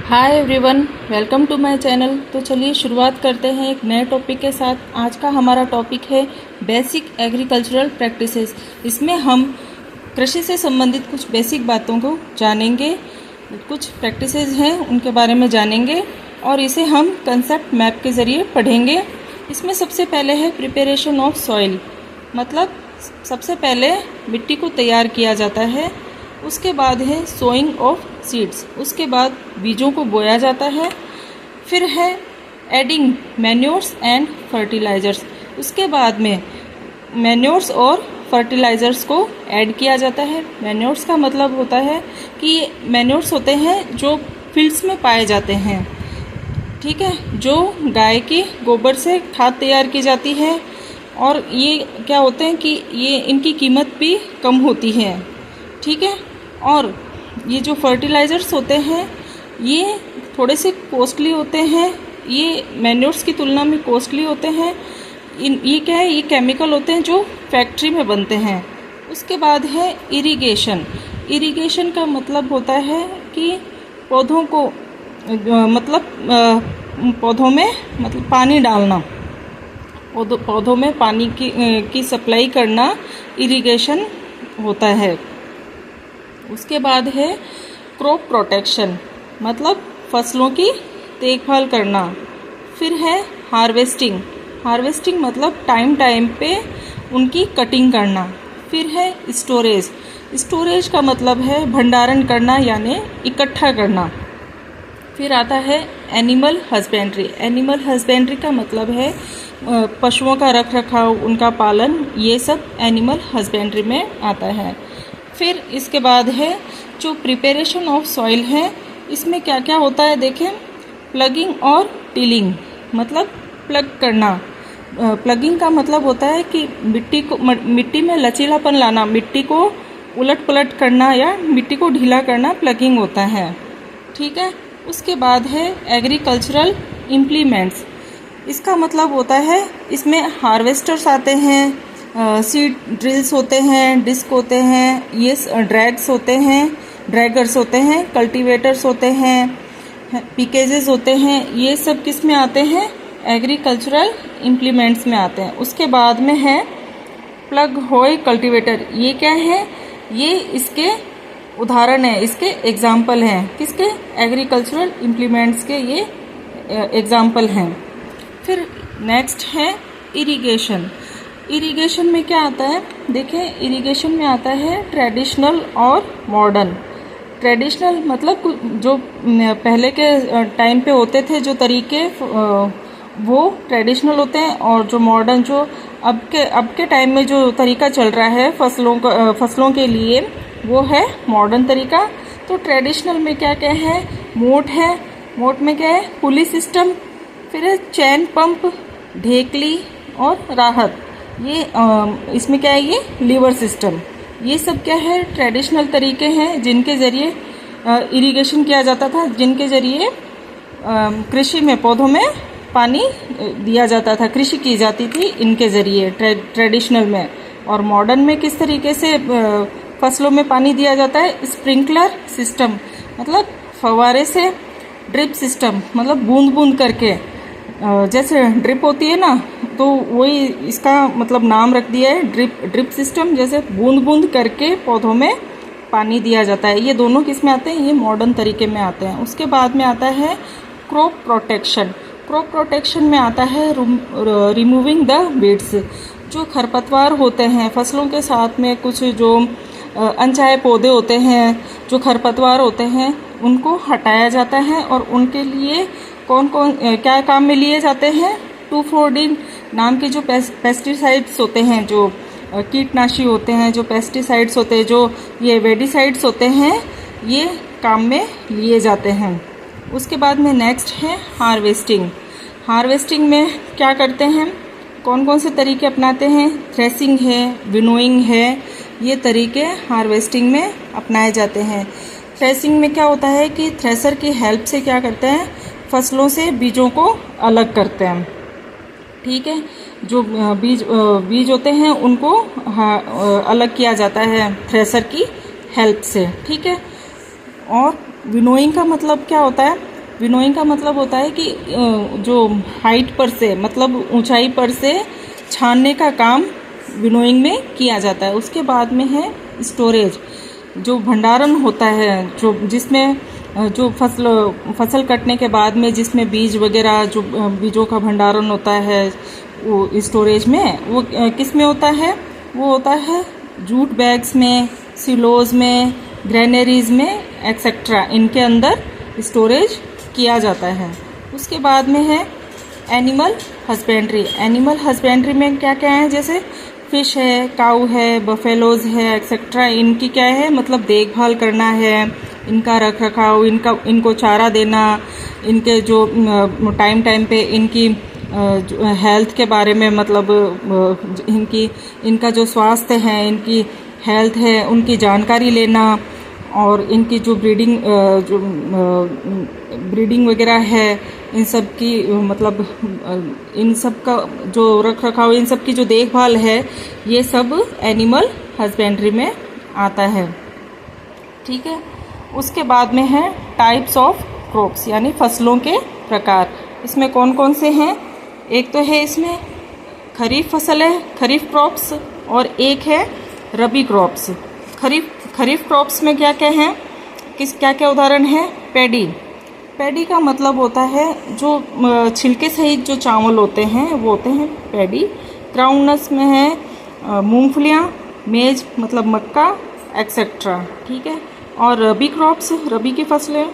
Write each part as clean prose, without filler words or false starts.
Hi everyone, welcome to my channel. तो चलिए शुरुआत करते हैं एक नए टॉपिक के साथ। आज का हमारा टॉपिक है बेसिक एग्रीकल्चरल प्रैक्टिसेस। इसमें हम कृषि से संबंधित कुछ बेसिक बातों को जानेंगे, कुछ प्रैक्टिसेस हैं उनके बारे में जानेंगे और इसे हम कंसेप्ट मैप के ज़रिए पढ़ेंगे। इसमें सबसे पहले है प्रिपरेशन ऑफ सॉइल, मतलब सबसे पहले मिट्टी को तैयार किया जाता है। उसके बाद है सोइंग ऑफ सीड्स, उसके बाद बीजों को बोया जाता है। फिर है एडिंग मैन्योर्स एंड फर्टिलाइजर्स, उसके बाद में मैन्योर्स और फर्टिलाइजर्स को ऐड किया जाता है। मैन्योर्स का मतलब होता है कि मैन्योर्स होते हैं जो फील्ड्स में पाए जाते हैं, ठीक है, जो गाय की गोबर से खाद तैयार की जाती है। और ये क्या होते हैं कि ये इनकी कीमत भी कम होती है, ठीक है। और ये जो फर्टिलाइज़र्स होते हैं ये थोड़े से कॉस्टली होते हैं, ये मैन्योर्स की तुलना में कॉस्टली होते हैं। ये क्या है, ये केमिकल होते हैं जो फैक्ट्री में बनते हैं। उसके बाद है इरिगेशन। इरिगेशन का मतलब होता है कि पौधों को पौधों में मतलब पानी डालना, पौधों में पानी की सप्लाई करना इरिगेशन होता है। उसके बाद है क्रॉप प्रोटेक्शन, मतलब फसलों की देखभाल करना। फिर है हार्वेस्टिंग। हार्वेस्टिंग मतलब टाइम टाइम पे उनकी कटिंग करना। फिर है स्टोरेज। स्टोरेज का मतलब है भंडारण करना, यानी इकट्ठा करना। फिर आता है एनिमल हस्बेंड्री। एनिमल हस्बेंड्री का मतलब है पशुओं का रख रखाव, उनका पालन, ये सब एनिमल हस्बेंड्री में आता है। फिर इसके बाद है जो प्रिपरेशन ऑफ सॉइल है, इसमें क्या क्या होता है देखें। प्लगिंग और टिलिंग, मतलब प्लग करना। प्लगिंग का मतलब होता है कि मिट्टी में लचीलापन लाना, मिट्टी को उलट पलट करना या मिट्टी को ढीला करना प्लगिंग होता है, ठीक है। उसके बाद है एग्रीकल्चरल इम्प्लीमेंट्स। इसका मतलब होता है इसमें हार्वेस्टर्स आते हैं, सीड ड्रिल्स होते हैं, डिस्क होते हैं, ये ड्रैग्स होते हैं, ड्रैगर्स होते हैं, कल्टीवेटर्स होते हैं, पिकेजेस होते हैं। ये सब किस में आते हैं, एग्रीकल्चरल इम्प्लीमेंट्स में आते हैं। उसके बाद में है प्लग होय कल्टीवेटर। ये क्या है, ये इसके उदाहरण है, इसके एग्जाम्पल हैं। किसके, एग्रीकल्चरल इम्प्लीमेंट्स के ये एग्जाम्पल हैं। फिर नेक्स्ट है इरिगेशन। इरिगेशन में क्या आता है, देखें, इरिगेशन में आता है ट्रेडिशनल और मॉडर्न। ट्रेडिशनल मतलब जो पहले के टाइम पे होते थे जो तरीके, वो ट्रेडिशनल होते हैं। और जो मॉडर्न, जो अब के टाइम में जो तरीका चल रहा है फसलों के लिए, वो है मॉडर्न तरीका। तो ट्रेडिशनल में क्या क्या है, मोट है, मोट में क्या है, पुली सिस्टम। फिर है चैन पंप, ढेकली और राहत। ये इसमें क्या है, ये लीवर सिस्टम। ये सब क्या है, ट्रेडिशनल तरीके हैं जिनके ज़रिए इरिगेशन किया जाता था, जिनके ज़रिए कृषि में पौधों में पानी दिया जाता था, कृषि की जाती थी इनके ज़रिए ट्रेडिशनल में। और मॉडर्न में किस तरीके से फसलों में पानी दिया जाता है, स्प्रिंकलर सिस्टम, मतलब फव्वारे से, ड्रिप सिस्टम मतलब बूंद बूंद करके, जैसे ड्रिप होती है ना, तो वही इसका मतलब नाम रख दिया है ड्रिप सिस्टम। जैसे बूंद बूंद करके पौधों में पानी दिया जाता है। ये दोनों किस में आते हैं, ये मॉडर्न तरीके में आते हैं। उसके बाद में आता है क्रॉप प्रोटेक्शन। क्रॉप प्रोटेक्शन में आता है रिमूविंग द वीड्स। जो खरपतवार होते हैं फसलों के साथ में, कुछ जो अनचाहे पौधे होते हैं, जो खरपतवार होते हैं, उनको हटाया जाता है। और उनके लिए कौन कौन क्या काम में लिए जाते हैं, 2,4-D नाम के जो पेस्टिसाइड्स होते हैं, जो कीटनाशी होते हैं, जो पेस्टिसाइड्स होते हैं, जो ये वेडिसाइड्स होते हैं, ये काम में लिए जाते हैं। उसके बाद में नेक्स्ट है हार्वेस्टिंग। हार्वेस्टिंग में क्या करते हैं, कौन कौन से तरीके अपनाते हैं, थ्रेसिंग है, विनोइंग है, ये तरीके हार्वेस्टिंग में अपनाए जाते हैं। थ्रेसिंग में क्या होता है कि थ्रेसर की हेल्प से क्या करते हैं, फसलों से बीजों को अलग करते हैं, ठीक है। जो बीज होते हैं उनको अलग किया जाता है थ्रेसर की हेल्प से, ठीक है। और विनोइंग का मतलब क्या होता है, विनोइंग का मतलब होता है कि जो हाइट पर से मतलब ऊंचाई पर से छानने का काम विनोइंग में किया जाता है। उसके बाद में है स्टोरेज, जो भंडारण होता है, जो जिसमें जो फसल कटने के बाद में जिसमें बीज वगैरह, जो बीजों का भंडारण होता है वो स्टोरेज में, वो किस में होता है? वो होता है जूट बैग्स में, सिलोज में, ग्रेनरीज में एक्सेट्रा, इनके अंदर स्टोरेज किया जाता है। उसके बाद में है एनिमल हस्बेंड्री। एनिमल हस्बेंड्री में क्या क्या है? जैसे फिश है, काऊ है, बफेलोज है एक्सेट्रा, इनकी क्या है? मतलब देखभाल करना है, इनका रख रखाव, इनको चारा देना, इनके जो टाइम टाइम पे इनकी हेल्थ के बारे में, मतलब इनका जो स्वास्थ्य है, इनकी हेल्थ है, उनकी जानकारी लेना, और इनकी जो ब्रीडिंग वगैरह है, इन सब की मतलब इन सब का जो रख रखाव, इन सब की जो देखभाल है, ये सब एनिमल हस्बेंड्री में आता है। ठीक है। उसके बाद में है टाइप्स ऑफ क्रॉप्स, यानी फसलों के प्रकार। इसमें कौन कौन से हैं? एक तो है इसमें खरीफ फसल है, खरीफ क्रॉप्स, और एक है रबी क्रॉप्स। खरीफ क्रॉप्स में क्या क्या है? क्या क्या उदाहरण है? पैडी। पैडी का मतलब होता है जो छिलके सहित जो चावल होते हैं वो होते हैं पैडी। ग्राउंडनट्स में है मूंगफलियाँ, मेज मतलब मक्का एक्सेट्रा। ठीक है। और रबी क्रॉप्स, रबी की फसलें,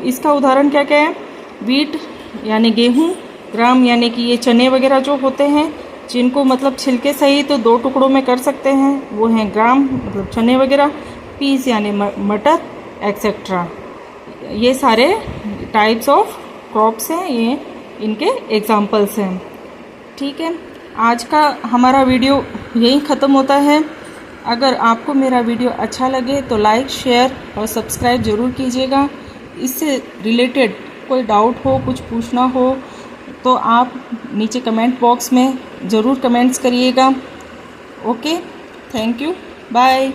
इसका उदाहरण क्या क्या है? वीट यानी गेहूँ, ग्राम यानी कि ये चने वगैरह जो होते हैं, जिनको मतलब छिलके सहित तो 2 टुकड़ों में कर सकते हैं, वो हैं ग्राम मतलब चने वगैरह, पीस यानी मटर एक्सेट्रा। ये सारे टाइप्स ऑफ क्रॉप्स हैं, ये इनके एग्जाम्पल्स हैं। ठीक है। आज का हमारा वीडियो यहीं ख़त्म होता है। अगर आपको मेरा वीडियो अच्छा लगे तो लाइक, शेयर और सब्सक्राइब ज़रूर कीजिएगा। इससे रिलेटेड कोई डाउट हो, कुछ पूछना हो तो आप नीचे कमेंट बॉक्स में ज़रूर कमेंट्स करिएगा। Okay, thank you, bye.